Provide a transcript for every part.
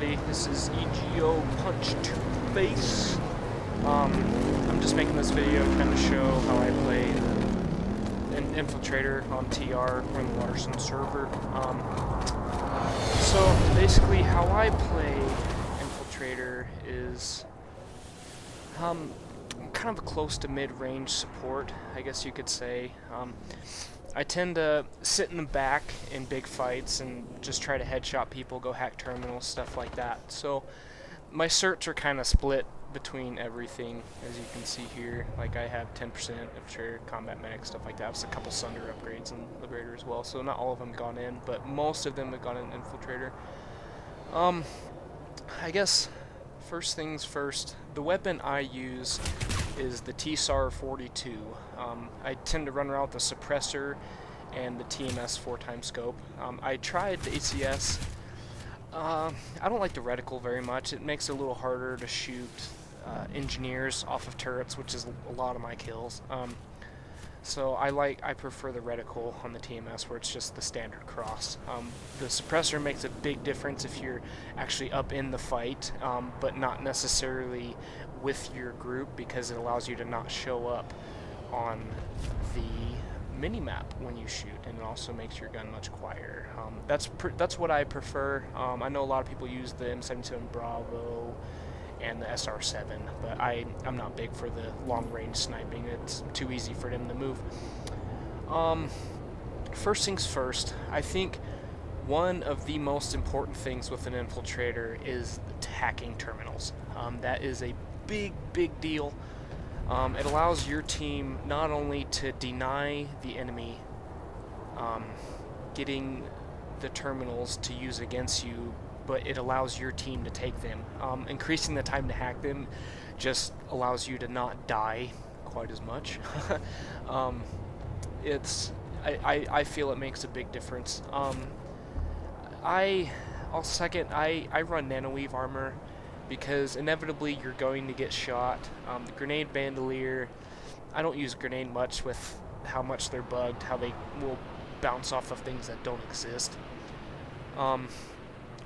everybody, this is EGO Punch to Face. I'm just making this video to kind of show how I play an Infiltrator on TR or the Larson server. So basically how I play Infiltrator is kind of close to mid-range support, I guess you could say. I tend to sit in the back in big fights and just try to headshot people, go hack terminals, stuff like that. So my certs are kind of split between everything, as you can see here. Like I have 10% Infiltrator, Combat Medic, stuff like that. There's a couple Sunder upgrades and Liberator as well, so not all of them gone in, but most of them have gone in Infiltrator. I guess first things first, the weapon I use is the TSAR-42. I tend to run around with the suppressor and the TMS 4x scope. I tried the ACS. I don't like the reticle very much. It makes it a little harder to shoot engineers off of turrets, which is a lot of my kills. So I prefer the reticle on the TMS, where it's just the standard cross. The suppressor makes a big difference if you're actually up in the fight, but not necessarily with your group, because it allows you to not show up on the mini-map when you shoot, and it also makes your gun much quieter. That's what I prefer. I know a lot of people use the M77 Bravo and the SR7, but I'm not big for the long-range sniping. It's too easy for them to move. First things first, I think one of the most important things with an Infiltrator is hacking terminals. That is a big deal. It allows your team not only to deny the enemy getting the terminals to use against you, but it allows your team to take them. Increasing the time to hack them just allows you to not die quite as much. I feel it makes a big difference. I'll second, I run nanoweave armor because inevitably you're going to get shot. The grenade bandolier, I don't use grenade much with how much they're bugged, how they will bounce off of things that don't exist.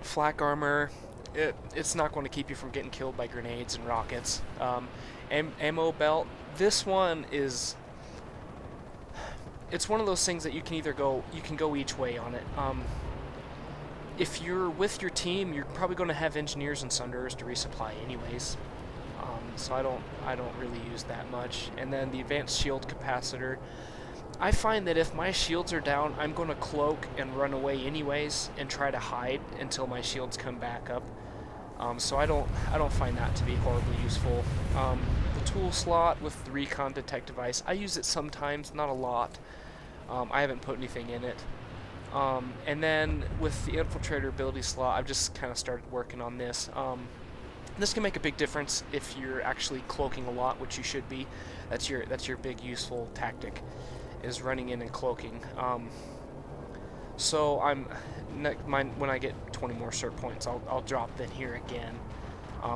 Flak armor, it's not going to keep you from getting killed by grenades and rockets. Ammo belt, this one is, it's one of those things that you can either go, you can go each way on it. If you're with your team, you're probably going to have engineers and Sunders to resupply anyways. So I don't really use that much. And then the advanced shield capacitor, I find that if my shields are down, I'm going to cloak and run away anyways and try to hide until my shields come back up. So I don't find that to be horribly useful. The tool slot with the recon detect device, I use it sometimes, not a lot. I haven't put anything in it. And then with the Infiltrator ability slot, I've just kind of started working on this. This can make a big difference if you're actually cloaking a lot, which you should be. That's your big useful tactic, is running in and cloaking. So when I get 20 more cert points, I'll drop in here again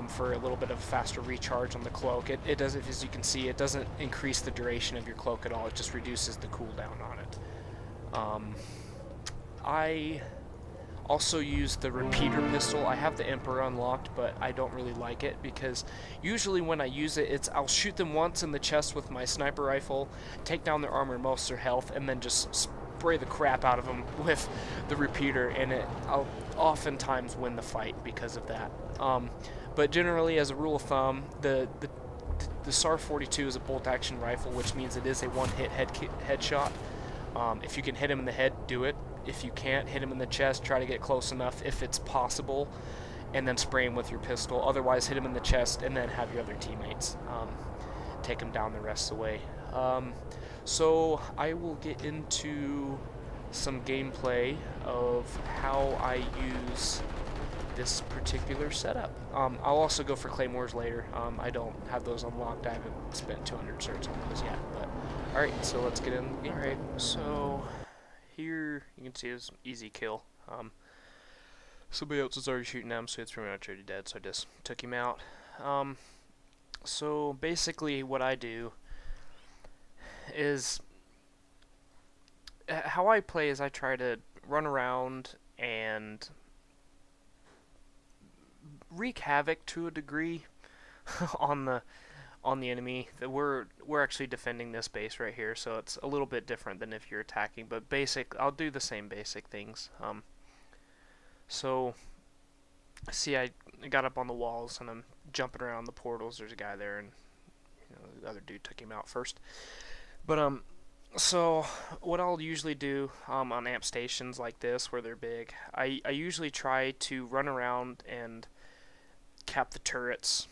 for a little bit of faster recharge on the cloak. It doesn't, as you can see, it doesn't increase the duration of your cloak at all. It just reduces the cooldown on it. I also use the repeater pistol. I have the Emperor unlocked, but I don't really like it because usually when I use it, I'll shoot them once in the chest with my sniper rifle, take down their armor and most of their health, and then just spray the crap out of them with the repeater, and I'll oftentimes win the fight because of that. But generally, as a rule of thumb, the SAR-42 is a bolt-action rifle, which means it is a one-hit headshot. If you can hit him in the head, do it. If you can't, hit him in the chest, try to get close enough if it's possible, and then spray him with your pistol. Otherwise, hit him in the chest and then have your other teammates take him down the rest of the way. So I will get into some gameplay of how I use this particular setup. I'll also go for claymores later. I don't have those unlocked. I haven't spent 200 certs on those yet. But alright, so let's get in the game. Alright, so here you can see it's easy kill. Somebody else was already shooting at him, so it's pretty much already dead, so I just took him out. So basically what I do is, how I play is I try to run around and wreak havoc to a degree on the enemy. That we're actually defending this base right here, so it's a little bit different than if you're attacking. But I'll do the same basic things. So see, I got up on the walls and I'm jumping around the portals. There's a guy there, and the other dude took him out first. But so what I'll usually do on amp stations like this where they're big, I usually try to run around and cap the turrets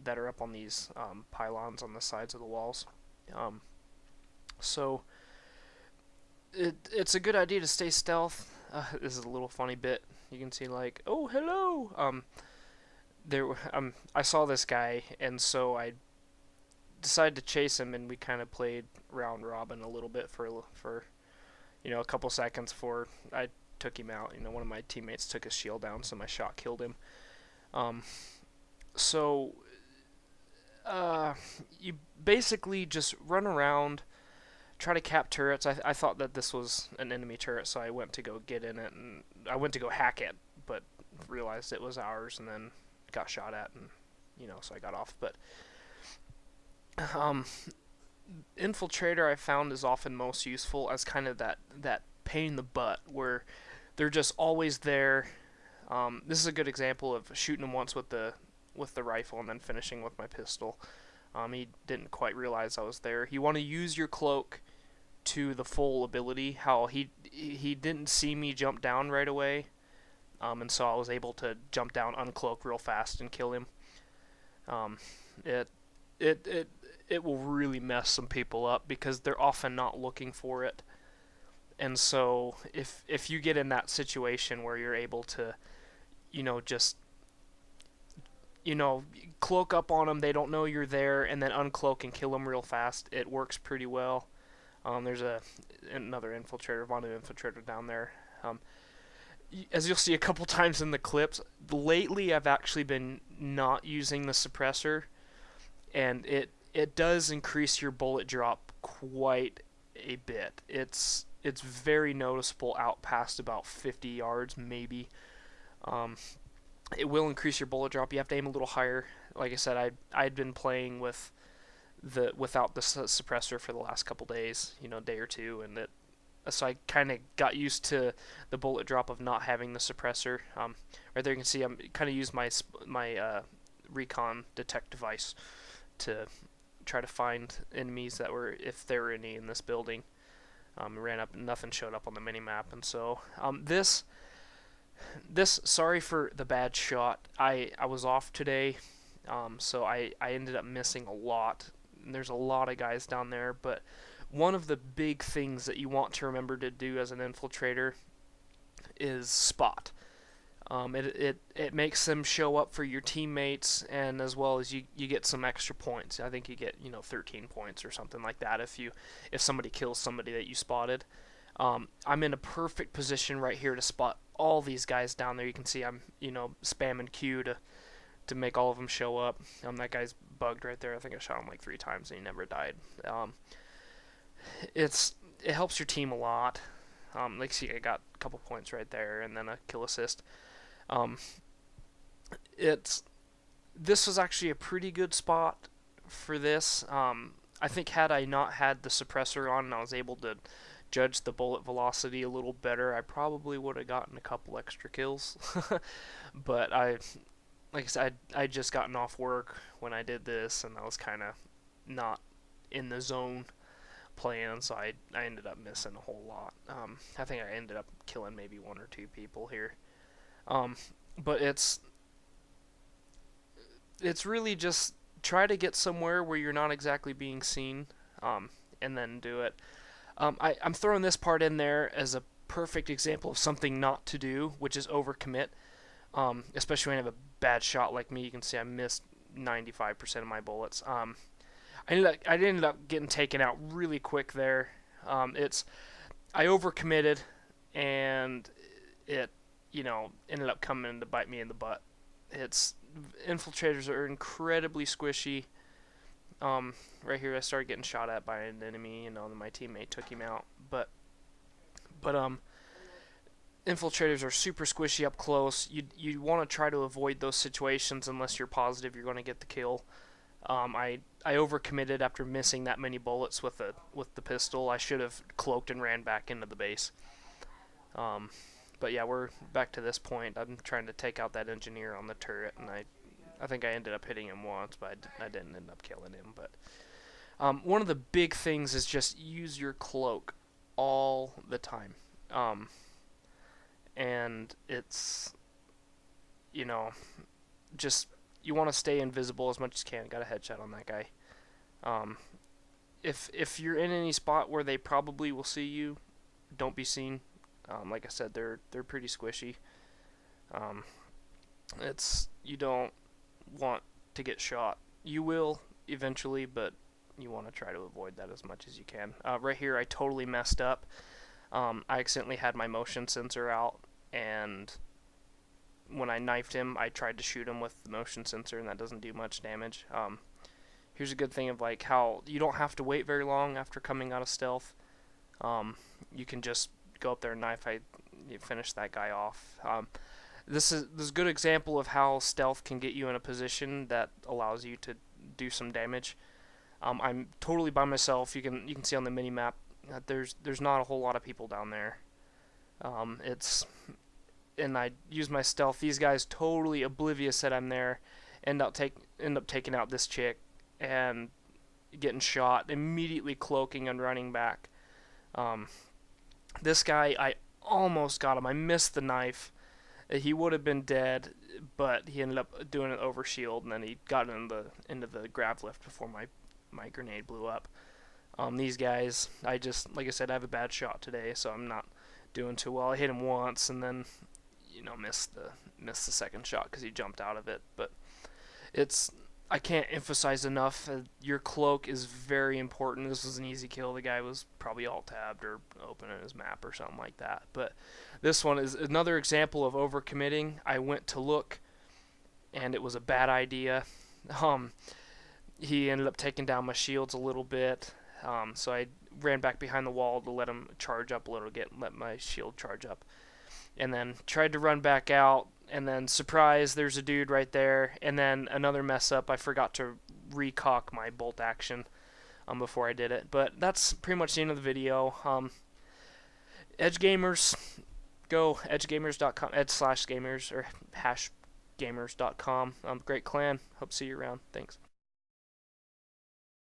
that are up on these pylons on the sides of the walls. So it's a good idea to stay stealth. This is a little funny bit. You can see like, oh hello. I saw this guy, and so I decided to chase him, and we kind of played round robin a little bit for a couple seconds before I took him out. One of my teammates took his shield down, so my shot killed him. So you basically just run around, try to cap turrets. I thought that this was an enemy turret, so I went to go get in it, and I went to go hack it, but realized it was ours, and then got shot at, and so I got off. But Infiltrator I found is often most useful as kind of that pain in the butt where they're just always there. This is a good example of shooting him once with the rifle and then finishing with my pistol. He didn't quite realize I was there. You want to use your cloak to the full ability. How he didn't see me jump down right away, and so I was able to jump down, uncloak real fast, and kill him. It will really mess some people up because they're often not looking for it. And so if you get in that situation where you're able to, just cloak up on them, they don't know you're there, and then uncloak and kill them real fast, it works pretty well. There's another infiltrator, Vanu infiltrator down there. As you'll see a couple times in the clips, lately I've actually been not using the suppressor, and it does increase your bullet drop quite a bit. It's very noticeable out past about 50 yards, maybe. It will increase your bullet drop. You have to aim a little higher. Like I said, I'd been playing without the suppressor for the last couple days, day or two, and so I kind of got used to the bullet drop of not having the suppressor. Right there you can see I'm kind of used my recon detect device to try to find enemies that were, if there were any in this building. Ran up, nothing showed up on the minimap, and so this sorry for the bad shot. I was off today, so I ended up missing a lot. And there's a lot of guys down there, but one of the big things that you want to remember to do as an infiltrator is spot. It makes them show up for your teammates, and as well as you get some extra points. I think you get 13 points or something like that if somebody kills somebody that you spotted. I'm in a perfect position right here to spot all these guys down there. You can see I'm spamming Q to make all of them show up. That guy's bugged right there. I think I shot him like 3 times and he never died. It helps your team a lot. Like see, I got a couple points right there, and then a kill assist. This was actually a pretty good spot for this. I think had I not had the suppressor on and I was able to judge the bullet velocity a little better, I probably would have gotten a couple extra kills. But like I said, I'd just gotten off work when I did this, and I was kind of not in the zone playing, so I ended up missing a whole lot. I think I ended up killing maybe 1 or 2 people here. But it's really just try to get somewhere where you're not exactly being seen, and then do it. I'm throwing this part in there as a perfect example of something not to do, which is overcommit. Especially when you have a bad shot like me. You can see I missed 95% of my bullets. I ended up getting taken out really quick there. I overcommitted, and it ended up coming to bite me in the butt. Infiltrators are incredibly squishy. Right here I started getting shot at by an enemy, and my teammate took him out. But infiltrators are super squishy up close. You want to try to avoid those situations unless you're positive you're going to get the kill. I overcommitted after missing that many bullets with the pistol. I should have cloaked and ran back into the base. But yeah, we're back to this point. I'm trying to take out that engineer on the turret, and I think I ended up hitting him once, but I didn't end up killing him. But one of the big things is just use your cloak all the time. And it's, you know, just you want to stay invisible as much as you can. Got a headshot on that guy. If you're in any spot where they probably will see you, don't be seen. Like I said, they're pretty squishy. You don't want to get shot. You will eventually, but you want to try to avoid that as much as you can. Right here, I totally messed up. I accidentally had my motion sensor out, and when I knifed him, I tried to shoot him with the motion sensor, and that doesn't do much damage. Here's a good thing of like how you don't have to wait very long after coming out of stealth. You can just go up there and knife. You finish that guy off. This is a good example of how stealth can get you in a position that allows you to do some damage. I'm totally by myself. You can see on the mini map that there's not a whole lot of people down there. And I use my stealth. These guys totally oblivious that I'm there. End up taking out this chick and getting shot. Immediately cloaking and running back. This guy, I almost got him. I missed the knife. He would have been dead, but he ended up doing an overshield, and then he got into the grav lift before my grenade blew up. These guys, like I said, I have a bad shot today, so I'm not doing too well. I hit him once, and then missed the second shot because he jumped out of it. But I can't emphasize enough. Your cloak is very important. This was an easy kill. The guy was probably alt-tabbed or opening his map or something like that. But this one is another example of overcommitting. I went to look, and it was a bad idea. He ended up taking down my shields a little bit. So I ran back behind the wall to let him charge up a little bit, and let my shield charge up. And then tried to run back out, and then surprise, there's a dude right there. And then another mess up, I forgot to recock my bolt action before I did it. But that's pretty much the end of the video. Edge Gamers, go edgegamers.com, edge/gamers or #gamers.com. Great clan. Hope to see you around. Thanks.